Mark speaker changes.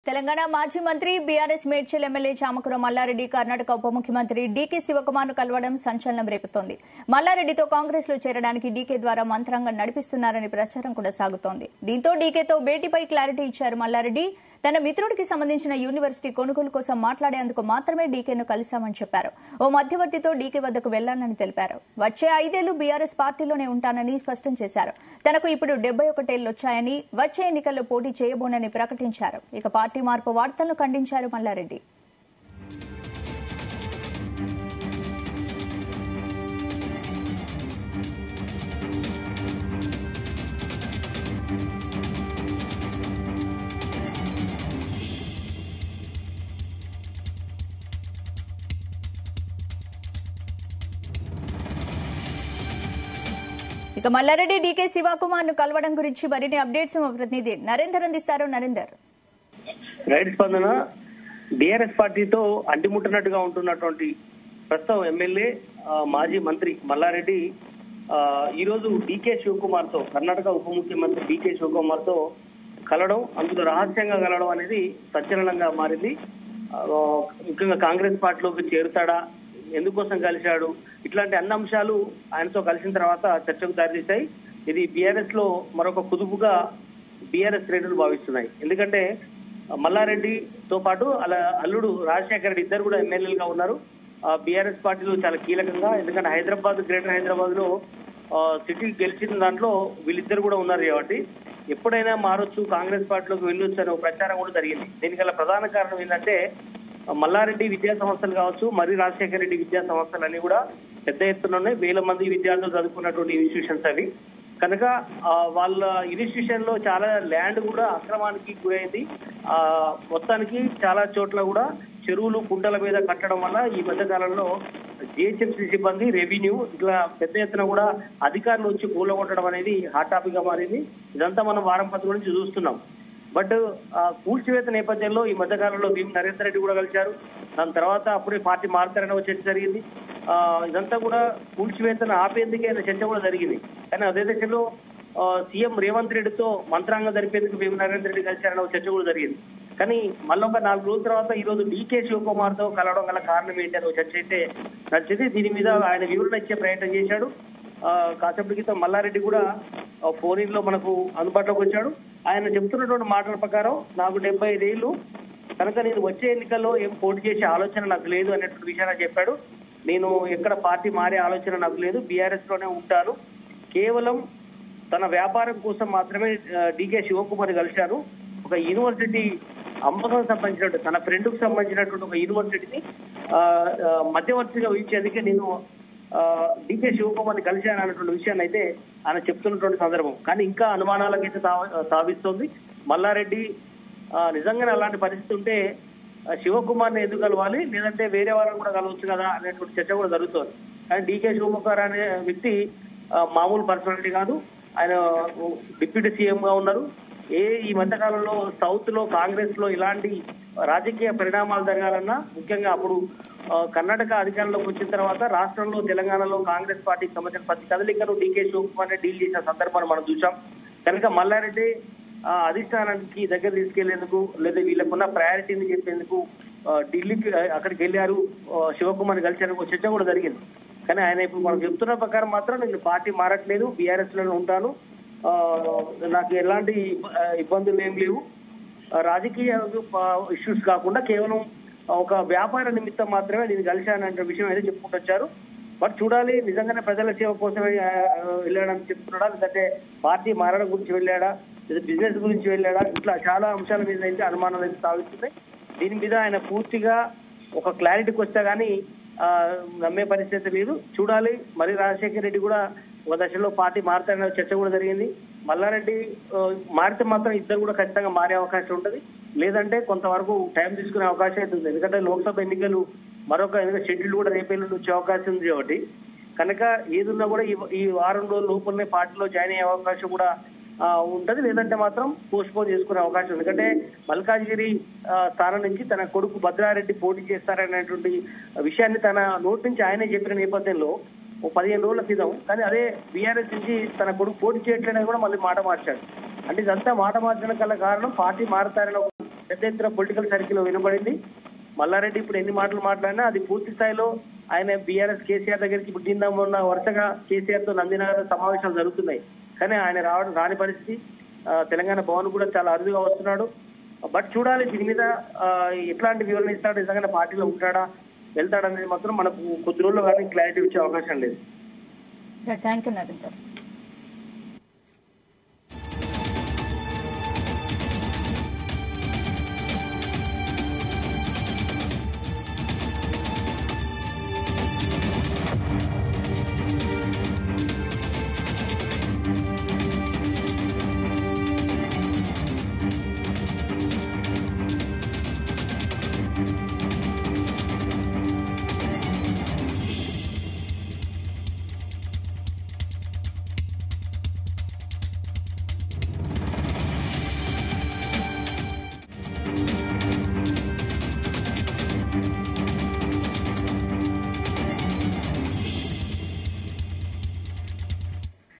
Speaker 1: తెలంగాణ మాజీ మంత్రి BRS Medchal MLA Chamakura Mallareddy Karnataka ఉప ముఖ్యమంత్రి డీకే శివకుమార్ను కలవడం సంచలనం రేపుతోంది. మల్లారెడ్డితో కాంగ్రెస్ లో చేరడానికి డీకే ద్వారా మంత్రాంగం నడిపిస్తున్నారని ప్రచారం కూడా సాగుతోంది. దీంతో డీకేతో భేటీపై క్లారిటీ ఇచ్చారు మల్లారెడ్డి. తన మిత్రుడికి సంబంధించిన యూనివర్సిటీ కొనుగోలు కోసం మాట్లాడేందుకు మాత్రమే డీకేను కలిశామని చెప్పారు. ఓ మధ్యవర్తితో డీకే వద్దకు వెళ్లానని తెలిపారు. వచ్చే 5 ఏళ్లు బీఆర్ఎస్ పార్టీలోనే ఉంటానని స్పష్టం చేశారు. తనకు ఇప్పుడు 71 ఏళ్లు వచ్చాయని వచ్చే ఎన్నికల్లో పోటీ చేయబోనని ప్రకటించారు. ఇక పార్టీ మార్పు వార్తలను ఖండించారు మల్లారెడ్డి. ఇక మల్లారెడ్డి డీకే శివకుమార్ ను కలవడం గురించి మరిన్ని అప్డేట్స్ మా ప్రతినిధి నరేందర్ అందిస్తారు. నరేందర్,
Speaker 2: రైట్ స్పందన. బీఆర్ఎస్ పార్టీతో అంటిముట్టనట్టుగా ఉంటున్నటువంటి ప్రస్తుతం ఎమ్మెల్యే మాజీ మంత్రి మల్లారెడ్డి ఈ రోజు డీకే శివకుమార్ తో, కర్ణాటక ఉప ముఖ్యమంత్రి డీకే శివకుమార్ తో కలవడం, అందులో రహస్యంగా కలవడం అనేది సంచలనంగా మారింది. ముఖ్యంగా కాంగ్రెస్ పార్టీలోకి చేరుతాడా, ఎందుకోసం కలిశాడు, ఇట్లాంటి అన్ని అంశాలు ఆయనతో కలిసిన తర్వాత చర్చకు దారితీశాయి. ఇది బీఆర్ఎస్ లో మరొక కుదుపుగా బీఆర్ఎస్ శ్రేణులు భావిస్తున్నాయి. ఎందుకంటే మల్లారెడ్డితో పాటు అలా అల్లుడు రాజశేఖర రెడ్డి ఇద్దరు కూడా ఎమ్మెల్యేలుగా ఉన్నారు బీఆర్ఎస్ పార్టీలో చాలా కీలకంగా. ఎందుకంటే హైదరాబాద్, గ్రేటర్ హైదరాబాద్ లో సిటీ గెలిచిన దాంట్లో వీళ్ళిద్దరు కూడా ఉన్నారు కాబట్టి ఎప్పుడైనా మారొచ్చు, కాంగ్రెస్ పార్టీలోకి వెళ్ళొచ్చు అనే ప్రచారం కూడా జరిగింది. దీనికల్లా ప్రధాన కారణం ఏంటంటే మల్లారెడ్డి విద్యా సంస్థలు కావచ్చు, మరి రాజశేఖర రెడ్డి విద్యా సంస్థలు అన్ని కూడా పెద్ద ఎత్తున ఉన్నాయి. 1000 మంది విద్యార్థులు చదువుకున్నటువంటి ఇన్స్టిట్యూషన్స్ అవి. కనుక వాళ్ళ ఇన్స్టిట్యూషన్ లో చాలా ల్యాండ్ కూడా అక్రమానికి గురైంది. మొత్తానికి చాలా చోట్ల కూడా చెరువులు, కుంటల మీద కట్టడం వల్ల ఈ మధ్య కాలంలో జిహెచ్ఎంసీ సిబ్బంది, రెవెన్యూ ఇట్లా పెద్ద ఎత్తున కూడా అధికారులు వచ్చి కూలగొట్టడం అనేది హాట్ టాపిక్ గా మారింది. ఇదంతా మనం వారం పత్రిక నుంచి చూస్తున్నాం. బట్ కూల్చివేత నేపథ్యంలో ఈ మధ్యకాలంలో భీమ్ నరేందర్ రెడ్డి కూడా కలిశారు. దాని తర్వాత అప్పుడే పార్టీ మారుతారని వచ్చే జరిగింది. ఇదంతా కూడా కూల్చివేతను ఆపేందుకే చర్చ కూడా జరిగింది. కానీ అదే దశలో సీఎం రేవంత్ రెడ్డితో మంత్రాంగం జరిపేందుకు భీమ్ నరేందర్ రెడ్డి కలిశారని చర్చ కూడా జరిగింది. కానీ మళ్ళీ ఒక 4 రోజుల తర్వాత ఈ రోజు డీకే శివకుమార్ తో కలవడం గల కారణం ఏంటి అని చర్చ అయితే నడిచింది. దీని మీద ఆయన వివరణ ఇచ్చే ప్రయత్నం చేశాడు. కాసేపటి క్రితం మల్లారెడ్డి కూడా ఫోన్ లో మనకు అందుబాటులోకి వచ్చాడు. ఆయన చెప్తున్నటువంటి మాటల ప్రకారం నాకు 75 ఏళ్లు కనుక నేను వచ్చే ఎన్నికల్లో ఏం పోటీ చేసే ఆలోచన నాకు లేదు అనేటువంటి విషయాన్ని చెప్పాడు. నేను ఎక్కడ పార్టీ మారే ఆలోచన నాకు లేదు, బీఆర్ఎస్ లోనే ఉంటాను. కేవలం తన వ్యాపారం కోసం మాత్రమే డీకే శివకుమార్ కలిశాను. ఒక యూనివర్సిటీ అమ్మకం సంబంధించినటువంటి, తన ఫ్రెండ్ కు సంబంధించినటువంటి ఒక యూనివర్సిటీని మధ్యవర్తిగా ఇచ్చేందుకే నేను డీకే శివకుమార్ని కలిశాను అన్నటువంటి విషయాన్ని అయితే ఆయన చెప్తున్నటువంటి సందర్భం. కానీ ఇంకా అనుమానాలకైతే తావిస్తోంది. మల్లారెడ్డి నిజంగానే అలాంటి పరిస్థితి ఉంటే శివకుమార్ని ఎందుకు కలవాలి, లేదంటే వేరే వాళ్ళని కూడా కలవచ్చు కదా అనేటువంటి చర్చ కూడా జరుగుతోంది. కానీ డీకే శివకుమార్ అనే వ్యక్తి మామూలు పర్సనాలిటీ కాదు. ఆయన డిప్యూటీ సీఎం గా ఉన్నారు. ఈ మధ్యకాలంలో సౌత్ లో కాంగ్రెస్ లో ఇలాంటి రాజకీయ పరిణామాలు జరగాలన్నా, ముఖ్యంగా అప్పుడు కర్ణాటక అధికారంలోకి వచ్చిన తర్వాత రాష్ట్రంలో, తెలంగాణలో కాంగ్రెస్ పార్టీకి సంబంధించిన ప్రతి కదలికను డీకే శివకుమార్ డీల్ చేసిన సందర్భాన్ని మనం చూసాం. కనుక మల్లారెడ్డి అధిష్టానానికి దగ్గర తీసుకెళ్లేందుకు, లేదా వీళ్ళకున్న ప్రయారిటీని చెప్పేందుకు ఢిల్లీకి అక్కడికి వెళ్లారు, శివకుమార్ కలిసేందుకు చర్చ కూడా జరిగింది. కానీ ఆయన ఇప్పుడు మనం చెప్తున్న ప్రకారం మాత్రం నేను పార్టీ మారట్లేదు, బీఆర్ఎస్ లోనే ఉంటాను, నాకు ఎలాంటి ఇబ్బందులు ఏం లేవు, రాజకీయ ఇష్యూస్ కాకుండా కేవలం ఒక వ్యాపార నిమిత్తం మాత్రమే నేను కలిశానంటే విషయం అయితే చెప్పుకుంటూ వచ్చారు. బట్ చూడాలి, నిజంగానే ప్రజల సేవ కోసమే వెళ్ళాడని చెప్తున్నాడా, లేదంటే పార్టీ మారడం గురించి వెళ్ళాడా, లేదా బిజినెస్ గురించి వెళ్ళాడా, ఇట్లా చాలా అంశాల మీద అయితే అనుమానాలు అయితే సాగుతున్నాయి. దీని మీద ఆయన పూర్తిగా ఒక క్లారిటీకి వస్తే గానీ నమ్మే పరిస్థితి లేదు. చూడాలి. మరి రాజశేఖర రెడ్డి కూడా ఒక దశలో పార్టీ మారుతారనే చర్చ కూడా జరిగింది. మల్లారెడ్డి మారితే మాత్రం ఇద్దరు కూడా ఖచ్చితంగా మారే అవకాశం ఉంటుంది, లేదంటే కొంతవరకు టైం తీసుకునే అవకాశం అయితే ఉంది. ఎందుకంటే లోక్సభ ఎన్నికలు మరొక షెడ్యూల్ కూడా రేపేళ్ళు వచ్చే అవకాశం ఉంది కాబట్టి, కనుక ఏదున్నా కూడా ఈ వారం రోజుల లోపలనే పార్టీలో జాయిన్ అయ్యే అవకాశం కూడా ఉంటది. లేదంటే మాత్రం పోస్ట్ పోన్ చేసుకునే అవకాశం. ఎందుకంటే మల్కాజ్గిరి స్థానం నుంచి తన కొడుకు భద్రారెడ్డి పోటీ చేస్తారనేటువంటి విషయాన్ని తన నోటి నుంచి ఆయనే చెప్పిన నేపథ్యంలో 15 రోజుల క్రితం, కానీ అదే బీఆర్ఎస్ నుంచి తన కొడుకు పోటీ చేయట్లేదని కూడా మళ్ళీ మాట మార్చాడు. అంటే ఇదంతా మాట మార్చడం కల కారణం పార్టీ మారుతారని పెద్ద ఎత్తున పొలిటికల్ సర్కిల్ వినబడింది. మల్లారెడ్డి ఇప్పుడు ఎన్ని మాటలు మాట్లాడినా అది పూర్తి స్థాయిలో ఆయన బీఆర్ఎస్ కేసీఆర్ దగ్గరికి ఇప్పుడు నిన్న మొన్న వరుసగా కేసీఆర్ తో నందినగర్ సమావేశాలు జరుగుతున్నాయి. కానీ ఆయన రాని పరిస్థితి. తెలంగాణ భవన్ కూడా చాలా అరుదుగా వస్తున్నాడు. బట్ చూడాలి దీని మీద ఎట్లాంటి వివరణ ఇస్తాడు, నిజంగా పార్టీలో ఉంటాడా వెళ్తాడనేది మాత్రం మనకు కొద్ది రోజుల్లో కానీ క్లారిటీ వచ్చే అవకాశం లేదు.
Speaker 1: Thank you Narender.